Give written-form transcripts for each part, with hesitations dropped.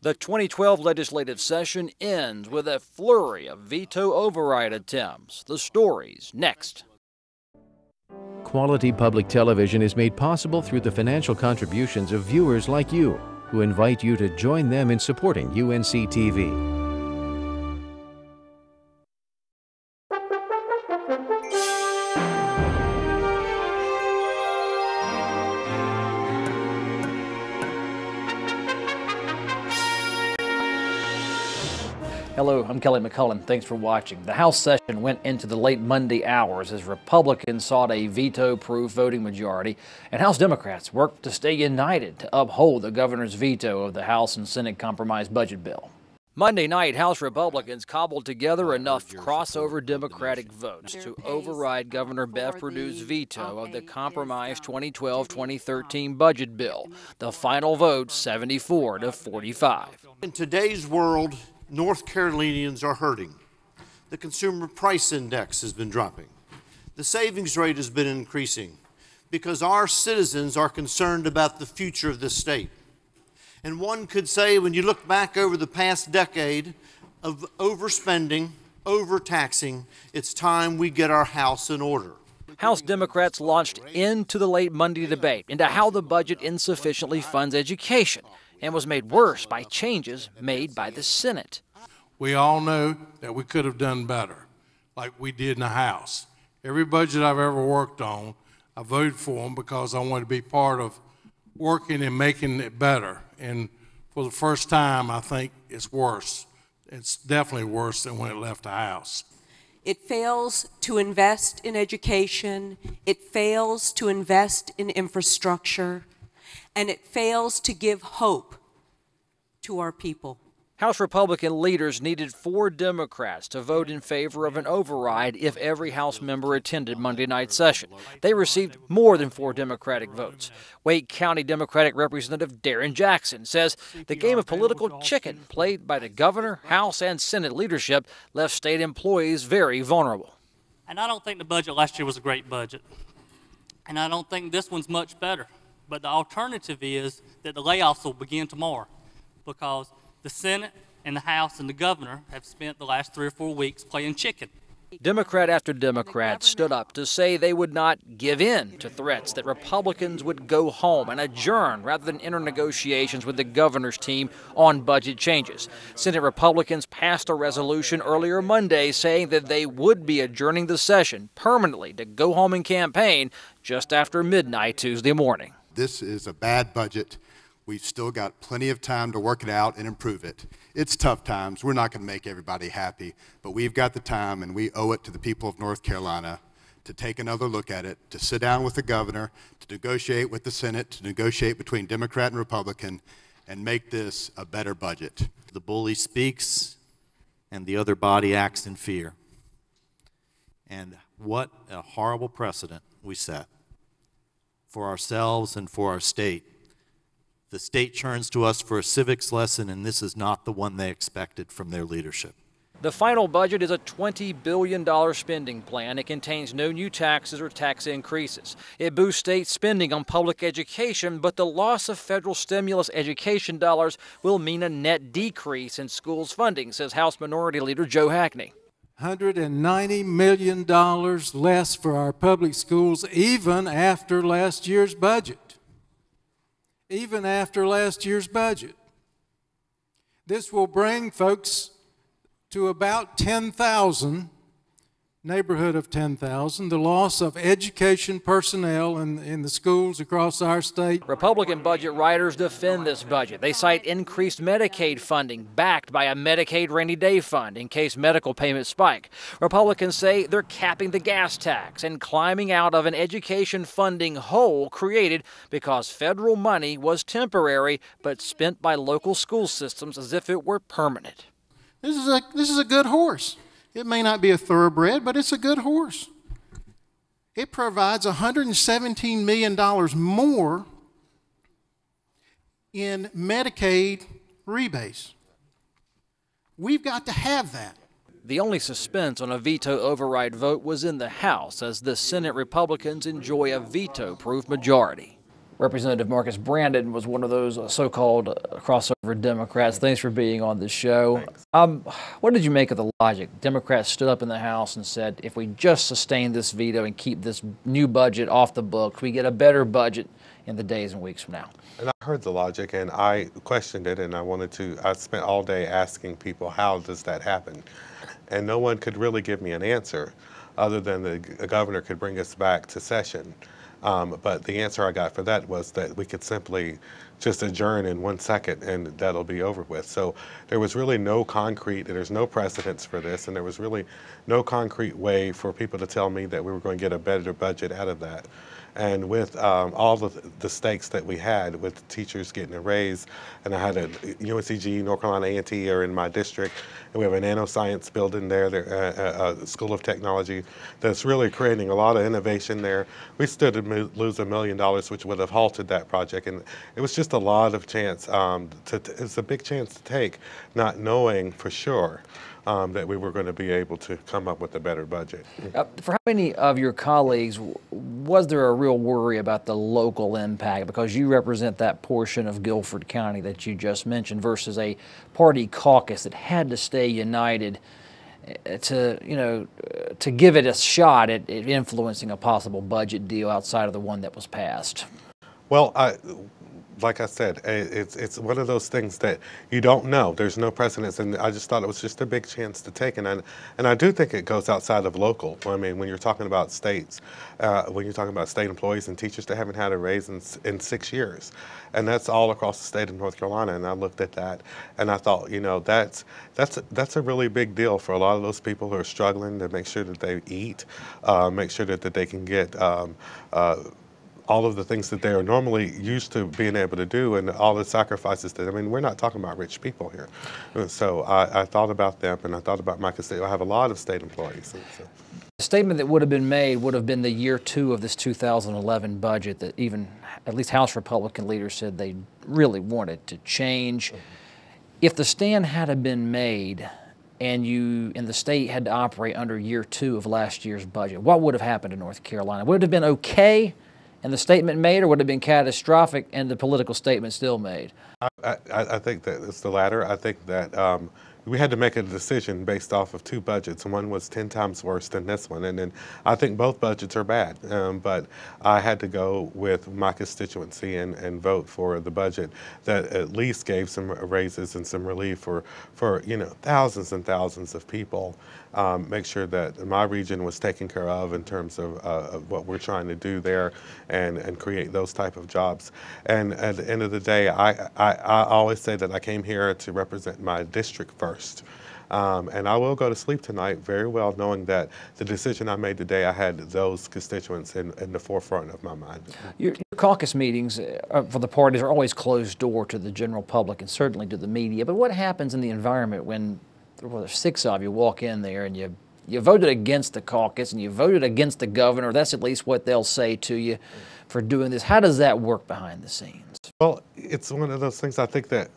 The 2012 legislative session ends with a flurry of veto override attempts. The stories next. Quality public television is made possible through the financial contributions of viewers like you, who invite you to join them in supporting UNC-TV. Hello, I'm Kelly McCullen. Thanks for watching. The House session went into the late Monday hours as Republicans sought a veto-proof voting majority, and House Democrats worked to stay united to uphold the governor's veto of the House and Senate compromise budget bill. Monday night, House Republicans cobbled together enough crossover Democratic votes to override Governor Bev Perdue's veto of the compromise 2012-2013 budget bill. The final vote, 74-45. In today's world, North Carolinians are hurting. The consumer price index has been dropping. The savings rate has been increasing because our citizens are concerned about the future of this state. And one could say, when you look back over the past decade of overspending, overtaxing, it's time we get our house in order. House Democrats launched into the late Monday debate into how the budget insufficiently funds education, and was made worse by changes made by the Senate. We all know that we could have done better, like we did in the House. Every budget I've ever worked on, I voted for them because I wanted to be part of working and making it better. And for the first time, I think it's worse. It's definitely worse than when it left the House. It fails to invest in education, it fails to invest in infrastructure, and it fails to give hope to our people. House Republican leaders needed 4 Democrats to vote in favor of an override if every House member attended Monday night's session. They received more than 4 Democratic votes. Wake County Democratic Representative Darren Jackson says the game of political chicken played by the governor, House, and Senate leadership left state employees very vulnerable. And I don't think the budget last year was a great budget. And I don't think this one's much better. But the alternative is that the layoffs will begin tomorrow, because the Senate and the House and the governor have spent the last 3 or 4 weeks playing chicken. Democrat after Democrat stood up to say they would not give in to threats that Republicans would go home and adjourn rather than enter negotiations with the governor's team on budget changes. Senate Republicans passed a resolution earlier Monday saying that they would be adjourning the session permanently to go home and campaign just after midnight Tuesday morning. This is a bad budget. We've still got plenty of time to work it out and improve it. It's tough times. We're not going to make everybody happy, but we've got the time, and we owe it to the people of North Carolina to take another look at it, to sit down with the governor, to negotiate with the Senate, to negotiate between Democrat and Republican, and make this a better budget. The bully speaks, and the other body acts in fear. And what a horrible precedent we set for ourselves and for our state. The state turns to us for a civics lesson, and this is not the one they expected from their leadership. The final budget is a $20 billion spending plan. It contains no new taxes or tax increases. It boosts state spending on public education, but the loss of federal stimulus education dollars will mean a net decrease in schools funding, says House Minority Leader Joe Hackney. $190 million less for our public schools even after last year's budget. Even after last year's budget. This will bring folks to about 10,000, neighborhood of 10,000, the loss of education personnel in the schools across our state. Republican budget writers defend this budget. They cite increased Medicaid funding backed by a Medicaid rainy day fund in case medical payments spike. Republicans say they're capping the gas tax and climbing out of an education funding hole created because federal money was temporary but spent by local school systems as if it were permanent. This is a good horse. It may not be a thoroughbred, but it's a good horse. It provides $117 million more in Medicaid rebates. We've got to have that. The only suspense on a veto override vote was in the House, as the Senate Republicans enjoy a veto-proof majority. Representative Marcus Brandon was one of those so-called crossover Democrats. Thanks for being on the show. What did you make of the logic? Democrats stood up in the House and said, if we just sustain this veto and keep this new budget off the books, we get a better budget in the days and weeks from now. And I heard the logic, and I questioned it, and I spent all day asking people, how does that happen? And no one could really give me an answer other than the governor could bring us back to session. But the answer I got for that was that we could simply just adjourn in 1 second and that'll be over with. So there was really no concrete, there's no precedence for this, and there was really no concrete way for people to tell me that we were going to get a better budget out of that. And with all the stakes that we had with teachers getting a raise, and I had a UNC-TV, North Carolina A&T are in my district, and we have a nanoscience building there, a School of Technology that's really creating a lot of innovation there. We stood to lose $1 million, which would have halted that project, and it was just a lot of chance. It's a big chance to take, not knowing for sure that we were going to be able to come up with a better budget. For how many of your colleagues was there a real worry about the local impact, because you represent that portion of Guilford County that you just mentioned versus a party caucus that had to stay united to give it a shot at influencing a possible budget deal outside of the one that was passed? Well, like I said, it's one of those things that you don't know. There's no precedence, and I just thought it was just a big chance to take. And I do think it goes outside of local. I mean, when you're talking about states, when you're talking about state employees and teachers that haven't had a raise in 6 years, and that's all across the state of North Carolina. And I looked at that, and I thought, that's a really big deal for a lot of those people who are struggling to make sure that they eat, make sure that they can get all of the things that they are normally used to being able to do, and all the sacrifices that, I mean, we're not talking about rich people here. And so I thought about them, and I thought about my constituents. I have a lot of state employees. So. The statement that would have been made would have been the year 2 of this 2011 budget that even at least House Republican leaders said they really wanted to change. If the stand had been made and the state had to operate under year 2 of last year's budget, what would have happened to North Carolina? Would it have been okay and the statement made, or would it have been catastrophic and the political statement still made? I think that it's the latter. I think that we had to make a decision based off of 2 budgets. One was 10 times worse than this one, and then I think both budgets are bad. But I had to go with my constituency and vote for the budget that at least gave some raises and some relief for thousands and thousands of people. Make sure that my region was taken care of in terms of what we're trying to do there, and create those type of jobs. And at the end of the day, I always say that I came here to represent my district first. And I will go to sleep tonight very well knowing that the decision I made today, I had those constituents in the forefront of my mind. Your caucus meetings for the parties are always closed door to the general public and certainly to the media. But what happens in the environment when there's 6 of you walk in there and you voted against the caucus and you voted against the governor? That's at least what they'll say to you for doing this. How does that work behind the scenes? Well, it's one of those things. I think that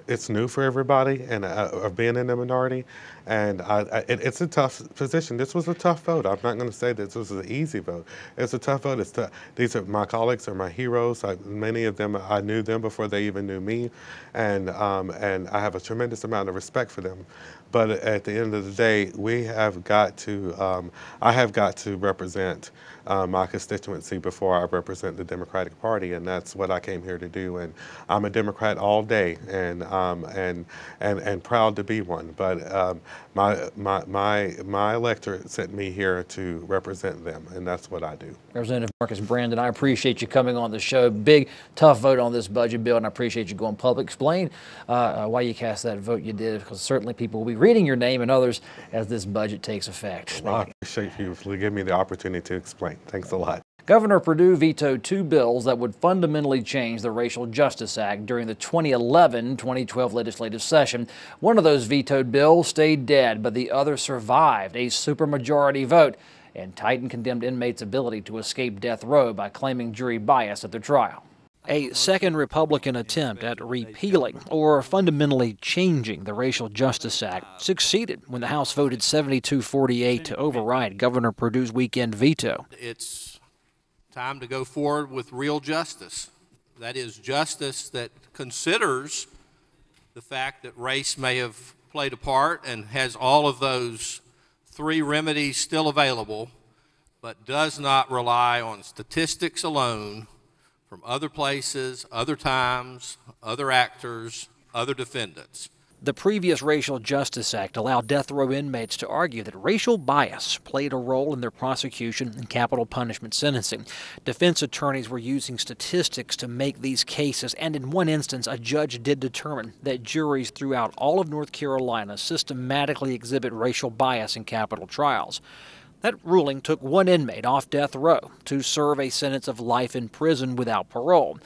it's new for everybody, and of being in the minority, and it's a tough position. This was a tough vote. I'm not going to say that this was an easy vote. It's a tough vote. These are my colleagues, are my heroes. Many of them, I knew them before they even knew me, and I have a tremendous amount of respect for them. But at the end of the day, I have got to represent my constituency before I represent the Democratic Party, and that's what I came here to do. And I'm a Democrat all day, and proud to be one. But my electorate sent me here to represent them, and that's what I do. Representative Marcus Brandon, I appreciate you coming on the show. Big, tough vote on this budget bill, and I appreciate you going public. Explain why you cast that vote you did, because certainly people will be reading your name and others as this budget takes effect. Well, I appreciate you for giving me the opportunity to explain. Thanks a lot. Governor Perdue vetoed 2 bills that would fundamentally change the Racial Justice Act during the 2011-2012 legislative session. One of those vetoed bills stayed dead, but the other survived a supermajority vote, and Titan condemned inmates' ability to escape death row by claiming jury bias at their trial. A second Republican attempt at repealing or fundamentally changing the Racial Justice Act succeeded when the House voted 72-48 to override Governor Perdue's weekend veto. It's time to go forward with real justice. That is, justice that considers the fact that race may have played a part and has all of those 3 remedies still available, but does not rely on statistics alone from other places, other times, other actors, other defendants. The previous Racial Justice Act allowed death row inmates to argue that racial bias played a role in their prosecution and capital punishment sentencing. Defense attorneys were using statistics to make these cases, and in one instance, a judge did determine that juries throughout all of North Carolina systematically exhibit racial bias in capital trials. That ruling took one inmate off death row to serve a sentence of life in prison without parole.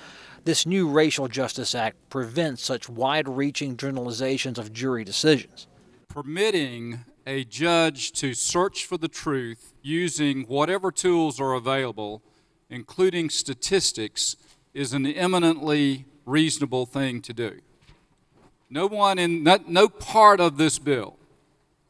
This new Racial Justice Act prevents such wide-reaching generalizations of jury decisions. Permitting a judge to search for the truth using whatever tools are available, including statistics, is an eminently reasonable thing to do. No part of this bill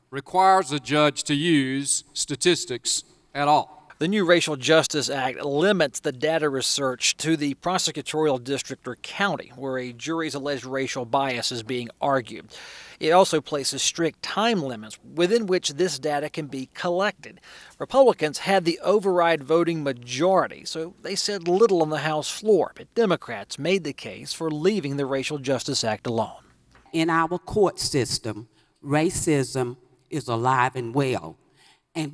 requires a judge to use statistics at all. The new Racial Justice Act limits the data research to the prosecutorial district or county where a jury's alleged racial bias is being argued. It also places strict time limits within which this data can be collected. Republicans had the override voting majority, so they said little on the House floor, but Democrats made the case for leaving the Racial Justice Act alone. In our court system, racism is alive and well. And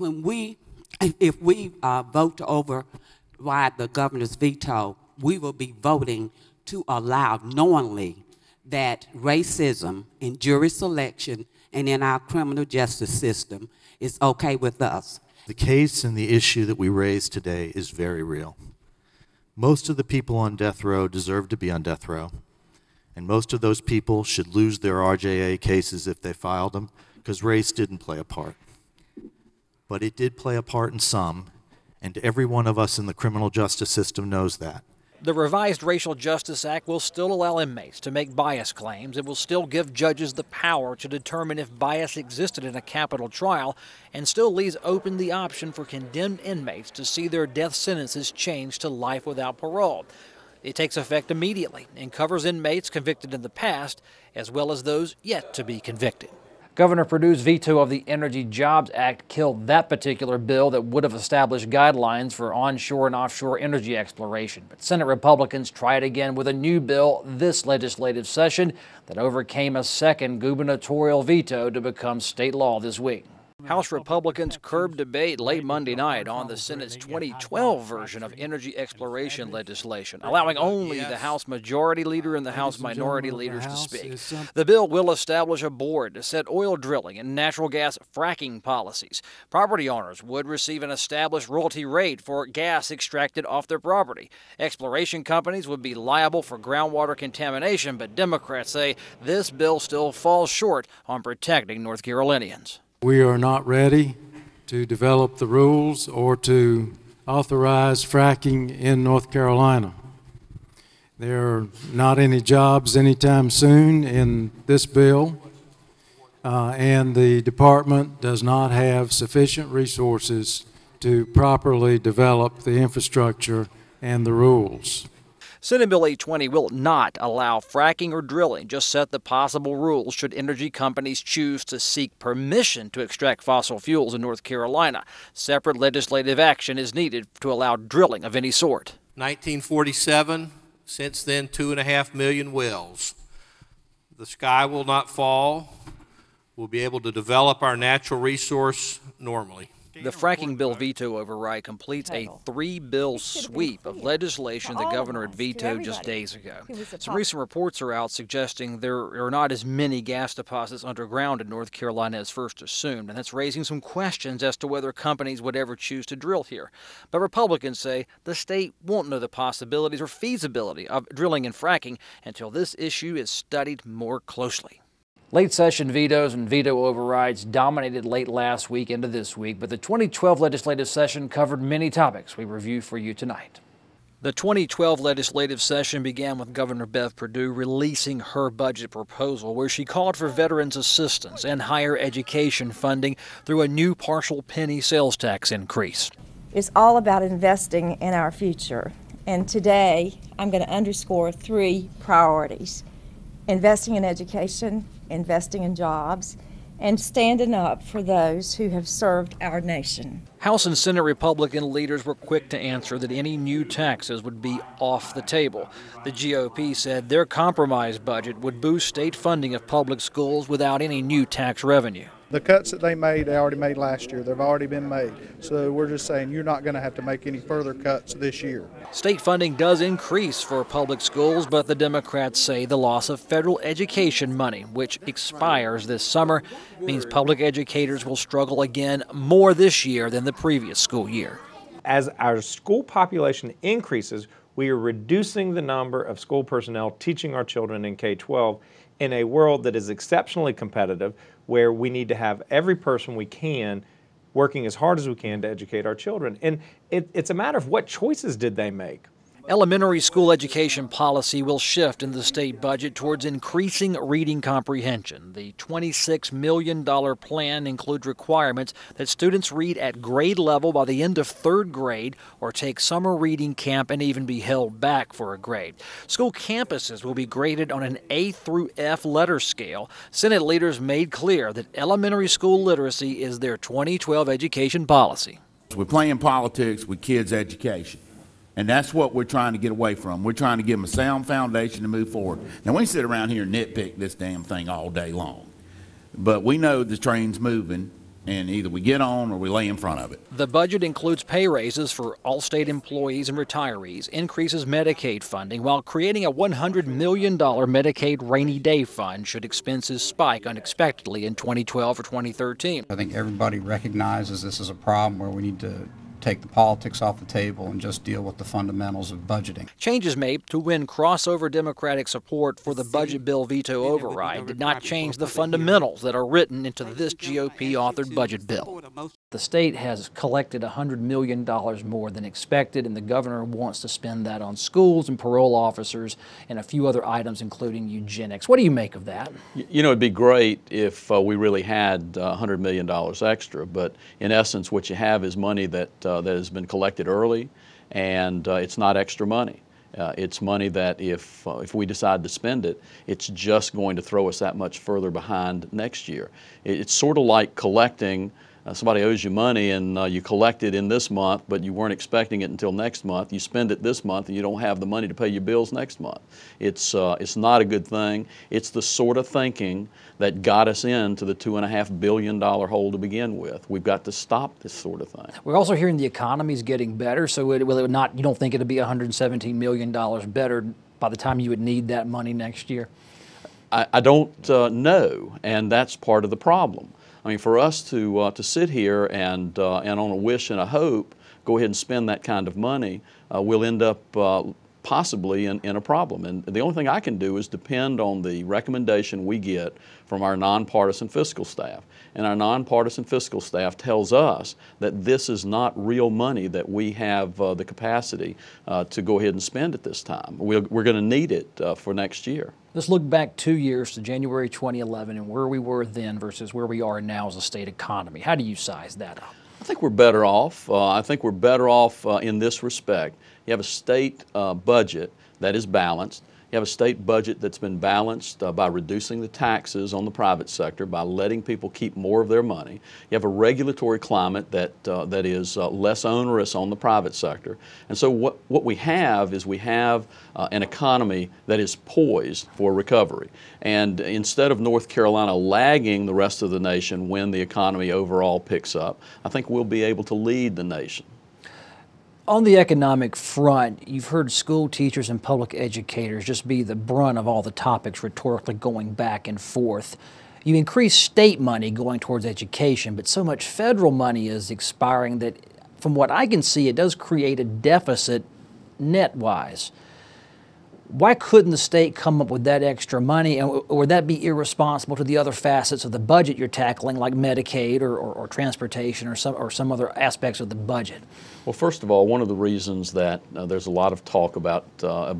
if we vote to override the governor's veto, we will be voting to allow knowingly that racism in jury selection and in our criminal justice system is okay with us. The case and the issue that we raised today is very real. Most of the people on death row deserve to be on death row, and most of those people should lose their RJA cases if they filed them, because race didn't play a part. But it did play a part in some, and every one of us in the criminal justice system knows that. The revised Racial Justice Act will still allow inmates to make bias claims. It will still give judges the power to determine if bias existed in a capital trial, and still leaves open the option for condemned inmates to see their death sentences changed to life without parole. It takes effect immediately and covers inmates convicted in the past as well as those yet to be convicted. Governor Perdue's veto of the Energy Jobs Act killed that particular bill that would have established guidelines for onshore and offshore energy exploration. But Senate Republicans tried again with a new bill this legislative session that overcame a second gubernatorial veto to become state law this week. House Republicans curbed debate late Monday night on the Senate's 2012 version of energy exploration legislation, allowing only the House Majority Leader and the House Minority Leaders to speak. The bill will establish a board to set oil drilling and natural gas fracking policies. Property owners would receive an established royalty rate for gas extracted off their property. Exploration companies would be liable for groundwater contamination, but Democrats say this bill still falls short on protecting North Carolinians. We are not ready to develop the rules or to authorize fracking in North Carolina. There are not any jobs anytime soon in this bill, and the department does not have sufficient resources to properly develop the infrastructure and the rules. Senate Bill 820 will not allow fracking or drilling, just set the possible rules should energy companies choose to seek permission to extract fossil fuels in North Carolina. Separate legislative action is needed to allow drilling of any sort. 1947, since then 2.5 million wells. The sky will not fall. We'll be able to develop our natural resource normally. The fracking bill veto override completes a 3-bill sweep of legislation the governor had vetoed just days ago. Some recent reports are out suggesting there are not as many gas deposits underground in North Carolina as first assumed, and that's raising some questions as to whether companies would ever choose to drill here. But Republicans say the state won't know the possibilities or feasibility of drilling and fracking until this issue is studied more closely. Late session vetoes and veto overrides dominated late last week into this week, but the 2012 legislative session covered many topics we review for you tonight. The 2012 legislative session began with Governor Bev Perdue releasing her budget proposal, where she called for veterans assistance and higher education funding through a new partial penny sales tax increase. is all about investing in our future. And today, I'm going to underscore 3 priorities: investing in education, investing in jobs, and standing up for those who have served our nation. House and Senate Republican leaders were quick to answer that any new taxes would be off the table. The GOP said their compromise budget would boost state funding of public schools without any new tax revenue. The cuts that they already made last year. They've already been made. So we're just saying you're not going to have to make any further cuts this year. State funding does increase for public schools, but the Democrats say the loss of federal education money, which expires this summer, means public educators will struggle again more this year than the previous school year. As our school population increases, we are reducing the number of school personnel teaching our children in K-12 in a world that is exceptionally competitive, where we need to have every person we can working as hard as we can to educate our children. And it's a matter of what choices did they make. Elementary school education policy will shift in the state budget towards increasing reading comprehension. The $26 million plan includes requirements that students read at grade level by the end of 3rd grade or take summer reading camp and even be held back for a grade. School campuses will be graded on an A through F letter scale. Senate leaders made clear that elementary school literacy is their 2012 education policy. We're playing politics with kids' education. And that's what we're trying to get away from. We're trying to give them a sound foundation to move forward. Now, we sit around here and nitpick this damn thing all day long. But we know the train's moving, and either we get on or we lay in front of it. The budget includes pay raises for all state employees and retirees, increases Medicaid funding, while creating a $100 million Medicaid rainy day fund should expenses spike unexpectedly in 2012 or 2013. I think everybody recognizes this is a problem where we need to take the politics off the table and just deal with the fundamentals of budgeting. Changes made to win crossover Democratic support for the budget bill veto override did not change the fundamentals that are written into this GOP-authored budget bill. The state has collected $100 million more than expected, and the governor wants to spend that on schools and parole officers and a few other items, including eugenics. What do you make of that? You know, it'd be great if we really had $100 million extra, but in essence, what you have is money that has been collected early, and it's not extra money. It's money that if we decide to spend it, it's just going to throw us that much further behind next year. It's sort of like collecting. Somebody owes you money and you collect it in this month, but you weren't expecting it until next month. You spend it this month and you don't have the money to pay your bills next month. It's not a good thing. It's the sort of thinking that got us into the $2.5 billion hole to begin with. We've got to stop this sort of thing. We're also hearing the economy is getting better, so you don't think it'll be $117 million better by the time you would need that money next year? I don't know, and that's part of the problem. I mean, for us to sit here and on a wish and a hope go ahead and spend that kind of money, we'll end up possibly in a problem. And the only thing I can do is depend on the recommendation we get from our nonpartisan fiscal staff. And our nonpartisan fiscal staff tells us that this is not real money that we have the capacity to go ahead and spend at this time. We're going to need it for next year. Let's look back 2 years to January 2011 and where we were then versus where we are now as a state economy. How do you size that up? I think we're better off. I think we're better off in this respect. You have a state budget that is balanced. You have a state budget that's been balanced by reducing the taxes on the private sector, by letting people keep more of their money. You have a regulatory climate that is less onerous on the private sector. And so what we have is we have an economy that is poised for recovery. And instead of North Carolina lagging the rest of the nation when the economy overall picks up, I think we'll be able to lead the nation. On the economic front, you've heard school teachers and public educators just be the brunt of all the topics rhetorically going back and forth. You increase state money going towards education, but so much federal money is expiring that, from what I can see, it does create a deficit net-wise. Why couldn't the state come up with that extra money, or would that be irresponsible to the other facets of the budget you're tackling, like Medicaid or transportation or some other aspects of the budget? Well, first of all, one of the reasons that there's a lot of talk about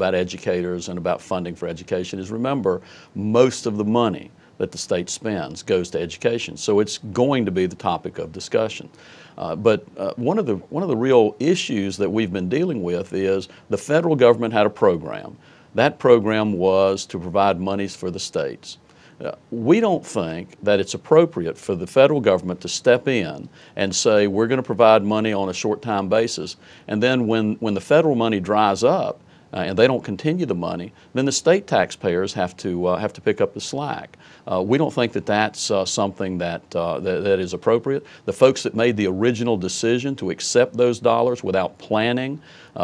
educators and about funding for education is, remember, most of the money that the state spends goes to education. So it's going to be the topic of discussion. But one of the real issues that we've been dealing with is the federal government had a program. That program was to provide monies for the states. We don't think that it's appropriate for the federal government to step in and say we're going to provide money on a short-time basis, and then when the federal money dries up and they don't continue the money, then the state taxpayers have to pick up the slack. We don't think that that's something that is appropriate. The folks that made the original decision to accept those dollars without planning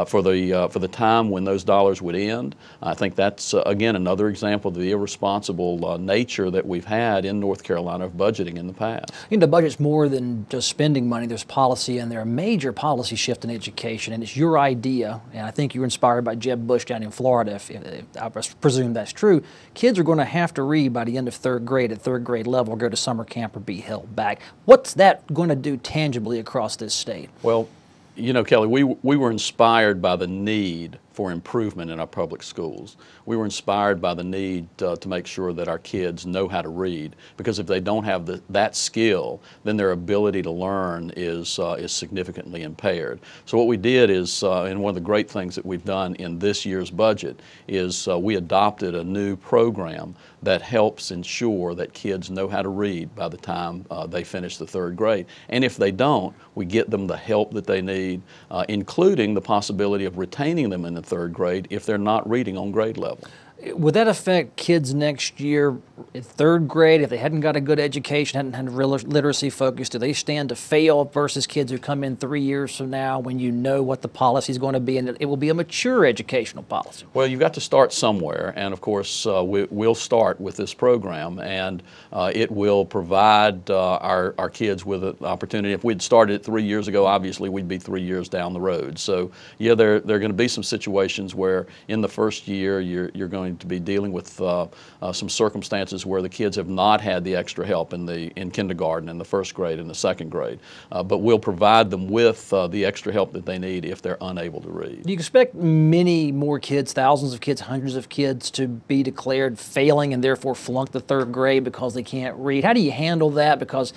for the time when those dollars would end, I think that's again another example of the irresponsible nature that we've had in North Carolina of budgeting in the past. You know, the budget's more than just spending money. There's policy, and there's a major policy shift in education, and it's your idea, and I think you were inspired by Jeb Bush down in Florida, if I presume that's true. Kids are going to have to read by the end of third grade at third grade level, go to summer camp, or be held back. What's that going to do tangibly across this state? Well, you know, Kelly, we were inspired by the need for improvement in our public schools. We were inspired by the need to make sure that our kids know how to read, because if they don't have that skill, then their ability to learn is significantly impaired. So what we did is, and one of the great things that we've done in this year's budget is we adopted a new program that helps ensure that kids know how to read by the time they finish the third grade. And if they don't, we get them the help that they need, including the possibility of retaining them in the third grade if they're not reading on grade level. Would that affect kids next year in third grade if they hadn't got a good education, hadn't had a real literacy focus? Do they stand to fail versus kids who come in 3 years from now when you know what the policy is going to be, and it will be a mature educational policy? Well, you've got to start somewhere, and of course we'll start with this program, and it will provide our kids with an opportunity. If we'd started it 3 years ago, obviously we'd be 3 years down the road. So yeah, there are going to be some situations where in the first year you're going to be dealing with some circumstances where the kids have not had the extra help in kindergarten, in the first grade, and the second grade. But we'll provide them with the extra help that they need if they're unable to read. Do you expect many more kids, thousands of kids, hundreds of kids, to be declared failing and therefore flunk the third grade because they can't read? How do you handle that? Because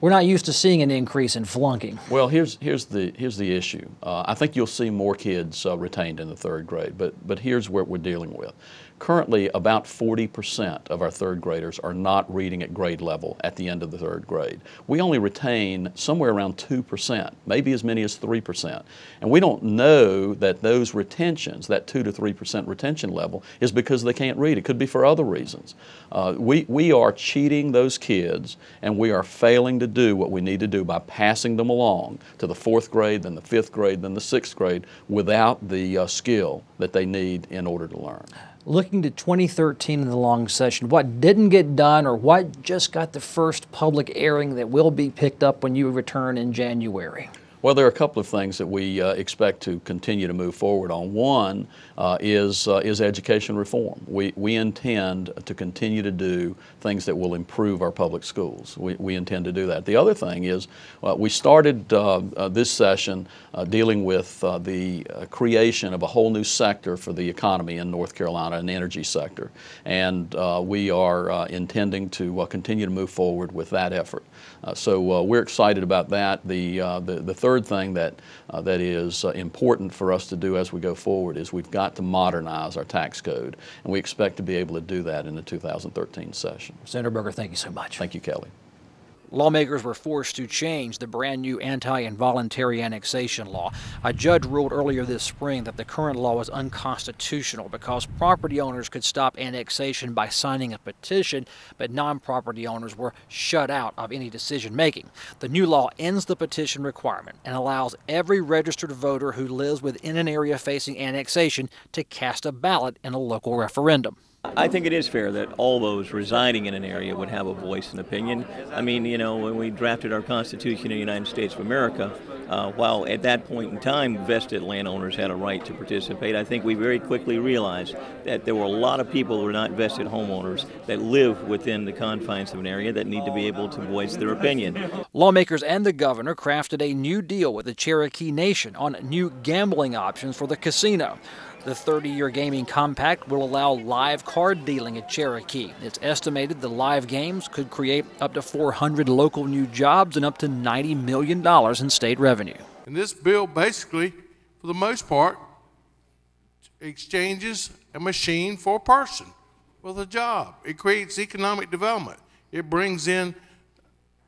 we're not used to seeing an increase in flunking. Well, here's the issue. I think you'll see more kids retained in the third grade, but here's what we're dealing with. Currently, about 40% of our third graders are not reading at grade level at the end of the third grade. We only retain somewhere around 2%, maybe as many as 3%. And we don't know that those retentions, that 2 to 3% retention level, is because they can't read. It could be for other reasons. We are cheating those kids, and we are failing to do what we need to do by passing them along to the fourth grade, then the fifth grade, then the sixth grade without the skill that they need in order to learn. Looking to 2013 in the long session, what didn't get done or what just got the first public airing that will be picked up when you return in January? Well, there are a couple of things that we expect to continue to move forward on. One is education reform. We intend to continue to do things that will improve our public schools. We intend to do that. The other thing is we started this session dealing with the creation of a whole new sector for the economy in North Carolina, an energy sector. And we are intending to continue to move forward with that effort. So we're excited about that. The third thing that is important for us to do as we go forward is we've got to modernize our tax code, and we expect to be able to do that in the 2013 session. Senator Berger, thank you so much. Thank you, Kelly. Lawmakers were forced to change the brand new anti-involuntary annexation law. A judge ruled earlier this spring that the current law was unconstitutional because property owners could stop annexation by signing a petition, but non-property owners were shut out of any decision making. The new law ends the petition requirement and allows every registered voter who lives within an area facing annexation to cast a ballot in a local referendum. I think it is fair that all those residing in an area would have a voice and opinion. I mean, you know, when we drafted our Constitution of the United States of America, while at that point in time vested landowners had a right to participate, I think we very quickly realized that there were a lot of people who were not vested homeowners that live within the confines of an area that need to be able to voice their opinion. Lawmakers and the governor crafted a new deal with the Cherokee Nation on new gambling options for the casino. The 30-year gaming compact will allow live card dealing at Cherokee. It's estimated the live games could create up to 400 local new jobs and up to $90 million in state revenue. And this bill basically, for the most part, exchanges a machine for a person with a job. It creates economic development. It brings in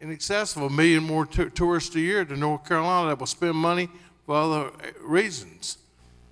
excess of 1 million more tourists a year to North Carolina that will spend money for other reasons.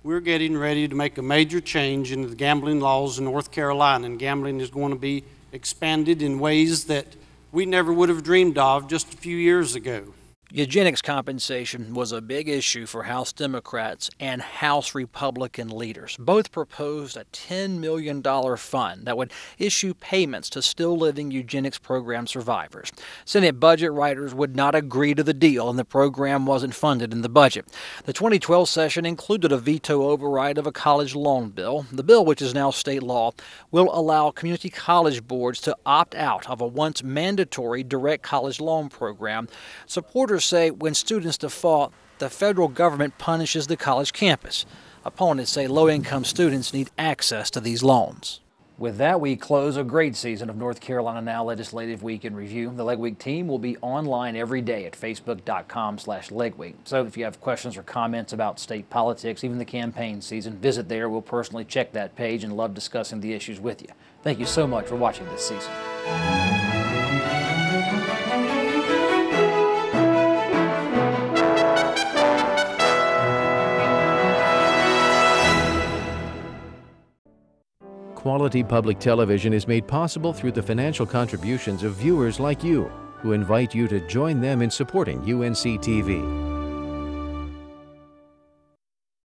We're getting ready to make a major change in the gambling laws in North Carolina, and gambling is going to be expanded in ways that we never would have dreamed of just a few years ago. Eugenics compensation was a big issue for House Democrats and House Republican leaders. Both proposed a $10 million fund that would issue payments to still living eugenics program survivors. Senate budget writers would not agree to the deal, and the program wasn't funded in the budget. The 2012 session included a veto override of a college loan bill. The bill, which is now state law, will allow community college boards to opt out of a once mandatory direct college loan program. Supporters say when students default, the federal government punishes the college campus. Opponents say low-income students need access to these loans. With that, we close a great season of North Carolina Now Legislative Week in Review. The Leg Week team will be online every day at facebook.com/legweek. So if you have questions or comments about state politics, even the campaign season, visit there. We'll personally check that page and love discussing the issues with you. Thank you so much for watching this season. Quality public television is made possible through the financial contributions of viewers like you, who invite you to join them in supporting UNC-TV.